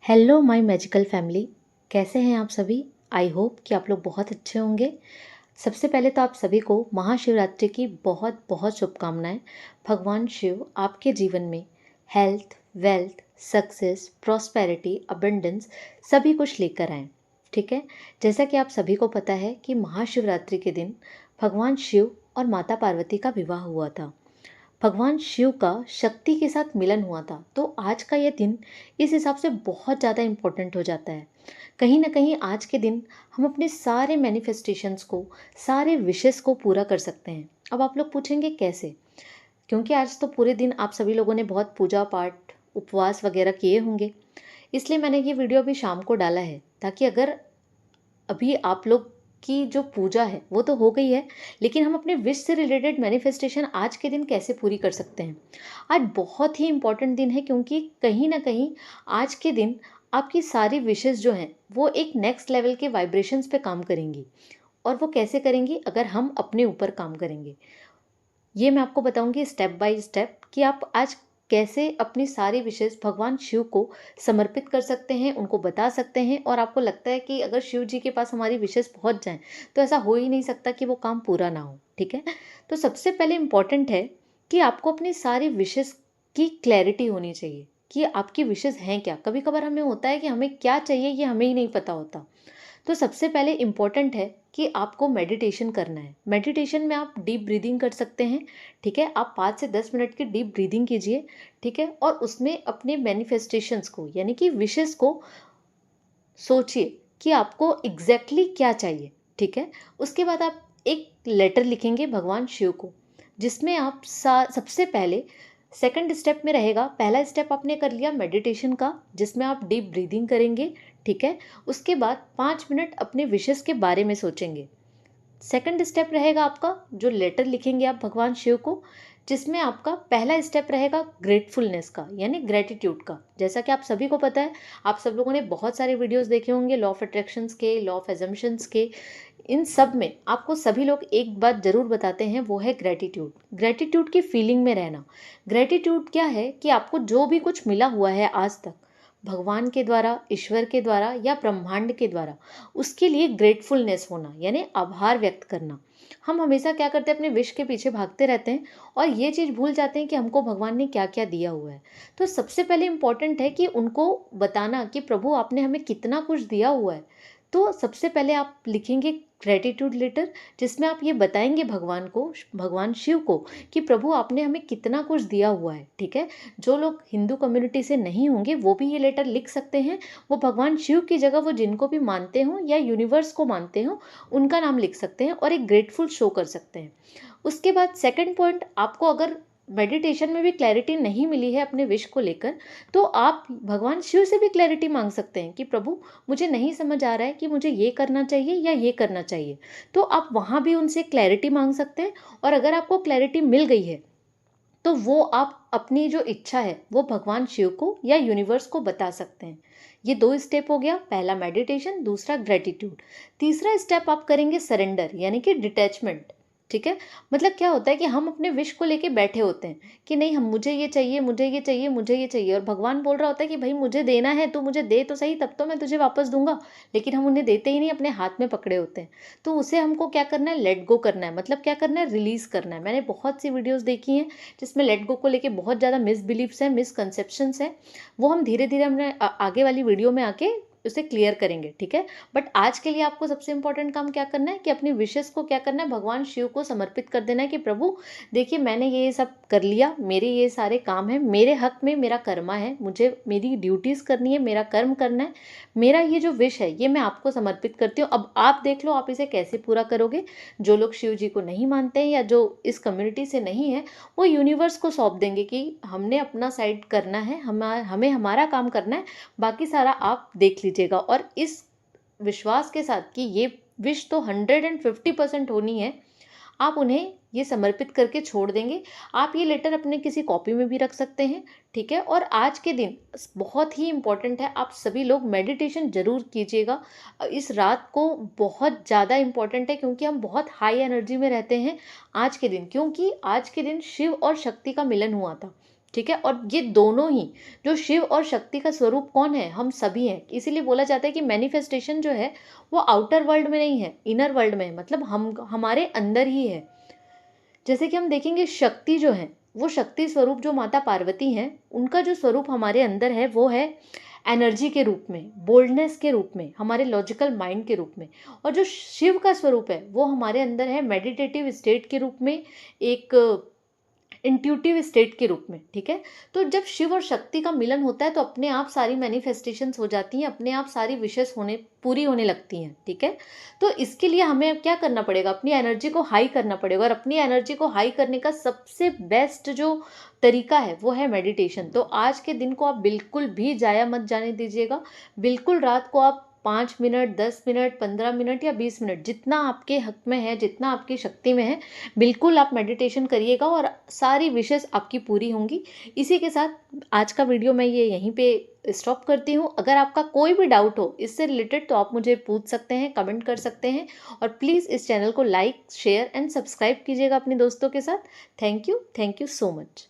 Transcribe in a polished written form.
Hello my magical family. कैसे हैं आप सभी? आई होप कि आप लोग बहुत अच्छे होंगे। सबसे पहले तो आप सभी को महाशिवरात्रि की बहुत बहुत शुभकामनाएं। भगवान शिव आपके जीवन में health, wealth, success, prosperity, abundance सभी कुछ लेकर आएं। ठीक है। जैसा कि आप सभी को पता है कि महाशिवरात्रि के दिन भगवान शिव और माता पार्वती का विवाह हुआ था। भगवान शिव का शक्ति के साथ मिलन हुआ था, तो आज का यह दिन इस हिसाब से बहुत ज़्यादा इम्पोर्टेंट हो जाता है। कहीं ना कहीं आज के दिन हम अपने सारे मैनिफेस्टेशंस को, सारे विशेस को पूरा कर सकते हैं। अब आप लोग पूछेंगे कैसे? क्योंकि आज तो पूरे दिन आप सभी लोगों ने बहुत पूजा पाठ, उपवास वगैरह किए होंगे, इसलिए मैंने ये वीडियो अभी शाम को डाला है, ताकि अगर अभी आप लोग की जो पूजा है वो तो हो गई है, लेकिन हम अपने विश से रिलेटेड मैनिफेस्टेशन आज के दिन कैसे पूरी कर सकते हैं। आज बहुत ही इंपॉर्टेंट दिन है, क्योंकि कहीं ना कहीं आज के दिन आपकी सारी विशेस जो हैं वो एक नेक्स्ट लेवल के वाइब्रेशंस पे काम करेंगी। और वो कैसे करेंगी? अगर हम अपने ऊपर काम करेंगे। ये मैं आपको बताऊंगी स्टेप बाय स्टेप कि आप आज कैसे अपनी सारी विशेष भगवान शिव को समर्पित कर सकते हैं, उनको बता सकते हैं। और आपको लगता है कि अगर शिव जी के पास हमारी विशेष पहुंच जाए तो ऐसा हो ही नहीं सकता कि वो काम पूरा ना हो। ठीक है। तो सबसे पहले इम्पॉर्टेंट है कि आपको अपनी सारी विशेष की क्लैरिटी होनी चाहिए कि आपकी विशेष हैं क्या। कभी कभार हमें होता है कि हमें क्या चाहिए ये हमें ही नहीं पता होता। तो सबसे पहले इम्पॉर्टेंट है कि आपको मेडिटेशन करना है। मेडिटेशन में आप डीप ब्रीदिंग कर सकते हैं। ठीक है। आप 5 से 10 मिनट की डीप ब्रीदिंग कीजिए। ठीक है। और उसमें अपने मैनिफेस्टेशंस को, यानी कि विशेस को सोचिए कि आपको एग्जैक्टली क्या चाहिए। ठीक है। उसके बाद आप एक लेटर लिखेंगे भगवान शिव को, जिसमें आप सबसे पहले सेकंड स्टेप में रहेगा। पहला स्टेप आपने कर लिया मेडिटेशन का, जिसमें आप डीप ब्रीदिंग करेंगे। ठीक है। उसके बाद 5 मिनट अपने विशेस के बारे में सोचेंगे। सेकंड स्टेप रहेगा आपका जो लेटर लिखेंगे आप भगवान शिव को, जिसमें आपका पहला स्टेप रहेगा ग्रेटफुलनेस का, यानी ग्रेटिट्यूड का। जैसा कि आप सभी को पता है, आप सब लोगों ने बहुत सारे वीडियोस देखे होंगे लॉ ऑफ अट्रैक्शंस के, लॉ ऑफ एजम्पशंस के। इन सब में आपको सभी लोग एक बात जरूर बताते हैं, वो है ग्रेटिट्यूड। ग्रेटिट्यूड की फीलिंग में रहना। ग्रेटिट्यूड क्या है कि आपको जो भी कुछ मिला हुआ है आज तक, भगवान के द्वारा, ईश्वर के द्वारा या ब्रह्मांड के द्वारा, उसके लिए ग्रेटफुलनेस होना, यानी आभार व्यक्त करना। हम हमेशा क्या करते हैं, अपने विश के पीछे भागते रहते हैं और ये चीज़ भूल जाते हैं कि हमको भगवान ने क्या क्या दिया हुआ है। तो सबसे पहले इम्पॉर्टेंट है कि उनको बताना कि प्रभु आपने हमें कितना कुछ दिया हुआ है। तो सबसे पहले आप लिखेंगे ग्रेटिट्यूड लेटर, जिसमें आप ये बताएंगे भगवान को, भगवान शिव को, कि प्रभु आपने हमें कितना कुछ दिया हुआ है। ठीक है। जो लोग हिंदू कम्युनिटी से नहीं होंगे वो भी ये लेटर लिख सकते हैं। वो भगवान शिव की जगह वो जिनको भी मानते हो या यूनिवर्स को मानते हो उनका नाम लिख सकते हैं और एक ग्रेटफुल शो कर सकते हैं। उसके बाद सेकंड पॉइंट, आपको अगर मेडिटेशन में भी क्लैरिटी नहीं मिली है अपने विश को लेकर, तो आप भगवान शिव से भी क्लैरिटी मांग सकते हैं कि प्रभु मुझे नहीं समझ आ रहा है कि मुझे ये करना चाहिए या ये करना चाहिए। तो आप वहाँ भी उनसे क्लैरिटी मांग सकते हैं। और अगर आपको क्लैरिटी मिल गई है तो वो आप अपनी जो इच्छा है वो भगवान शिव को या यूनिवर्स को बता सकते हैं। ये दो स्टेप हो गया, पहला मेडिटेशन, दूसरा ग्रेटिट्यूड। तीसरा स्टेप आप करेंगे सरेंडर, यानी कि डिटैचमेंट। ठीक है। मतलब क्या होता है कि हम अपने विश को लेके बैठे होते हैं कि नहीं, हम मुझे ये चाहिए, मुझे ये चाहिए, मुझे ये चाहिए, और भगवान बोल रहा होता है कि भाई मुझे देना है, तू मुझे दे तो सही, तब तो मैं तुझे वापस दूंगा। लेकिन हम उन्हें देते ही नहीं, अपने हाथ में पकड़े होते हैं। तो उसे हमको क्या करना है? लेट गो करना है। मतलब क्या करना है? रिलीज करना है। मैंने बहुत सी वीडियोस देखी हैं जिसमें लेट गो को लेके बहुत ज़्यादा मिसबिलीफ्स हैं, मिसकंसेप्शंस हैं। वो हम धीरे धीरे हमने आगे वाली वीडियो में आके उसे क्लियर करेंगे। ठीक है। बट आज के लिए आपको सबसे इंपॉर्टेंट काम क्या करना है कि अपनी विशेस को क्या करना है, भगवान शिव को समर्पित कर देना है कि प्रभु देखिए मैंने ये सब कर लिया, मेरे ये सारे काम हैं, मेरे हक में मेरा कर्मा है, मुझे मेरी ड्यूटीज़ करनी है, मेरा कर्म करना है, मेरा ये जो विश है ये मैं आपको समर्पित करती हूँ। अब आप देख लो आप इसे कैसे पूरा करोगे। जो लोग शिव जी को नहीं मानते हैं या जो इस कम्युनिटी से नहीं है, वो यूनिवर्स को सौंप देंगे कि हमने अपना साइड करना है, हमें हमारा काम करना है, बाकी सारा आप देख लीजिएगा। और इस विश्वास के साथ कि ये विश तो 150% होनी है, आप उन्हें ये समर्पित करके छोड़ देंगे। आप ये लेटर अपने किसी कॉपी में भी रख सकते हैं। ठीक है। और आज के दिन बहुत ही इम्पोर्टेंट है, आप सभी लोग मेडिटेशन जरूर कीजिएगा। इस रात को बहुत ज़्यादा इम्पोर्टेंट है, क्योंकि हम बहुत हाई एनर्जी में रहते हैं आज के दिन, क्योंकि आज के दिन शिव और शक्ति का मिलन हुआ था। ठीक है। और ये दोनों ही, जो शिव और शक्ति का स्वरूप कौन है, हम सभी हैं। इसीलिए बोला जाता है कि मैनिफेस्टेशन जो है वो आउटर वर्ल्ड में नहीं है, इनर वर्ल्ड में है, मतलब हम हमारे अंदर ही है। जैसे कि हम देखेंगे शक्ति जो है, वो शक्ति स्वरूप जो माता पार्वती हैं, उनका जो स्वरूप हमारे अंदर है वो है एनर्जी के रूप में, बोल्डनेस के रूप में, हमारे लॉजिकल माइंड के रूप में। और जो शिव का स्वरूप है वो हमारे अंदर है मेडिटेटिव स्टेट के रूप में, एक इंट्यूटिव स्टेट के रूप में, ठीक है। तो जब शिव और शक्ति का मिलन होता है तो अपने आप सारी मैनिफेस्टेशंस हो जाती हैं, अपने आप सारी विशेष पूरी होने लगती हैं, ठीक है। तो इसके लिए हमें अब क्या करना पड़ेगा, अपनी एनर्जी को हाई करना पड़ेगा। और अपनी एनर्जी को हाई करने का सबसे बेस्ट जो तरीका है वो है मेडिटेशन। तो आज के दिन को आप बिल्कुल भी जाया मत जाने दीजिएगा। बिल्कुल रात को आप 5 मिनट, 10 मिनट, 15 मिनट या 20 मिनट, जितना आपके हक में है, जितना आपकी शक्ति में है, बिल्कुल आप मेडिटेशन करिएगा और सारी विशेष आपकी पूरी होंगी। इसी के साथ आज का वीडियो मैं ये यहीं पे स्टॉप करती हूँ। अगर आपका कोई भी डाउट हो इससे रिलेटेड तो आप मुझे पूछ सकते हैं, कमेंट कर सकते हैं। और प्लीज़ इस चैनल को लाइक, शेयर एंड सब्सक्राइब कीजिएगा अपने दोस्तों के साथ। Thank you so much.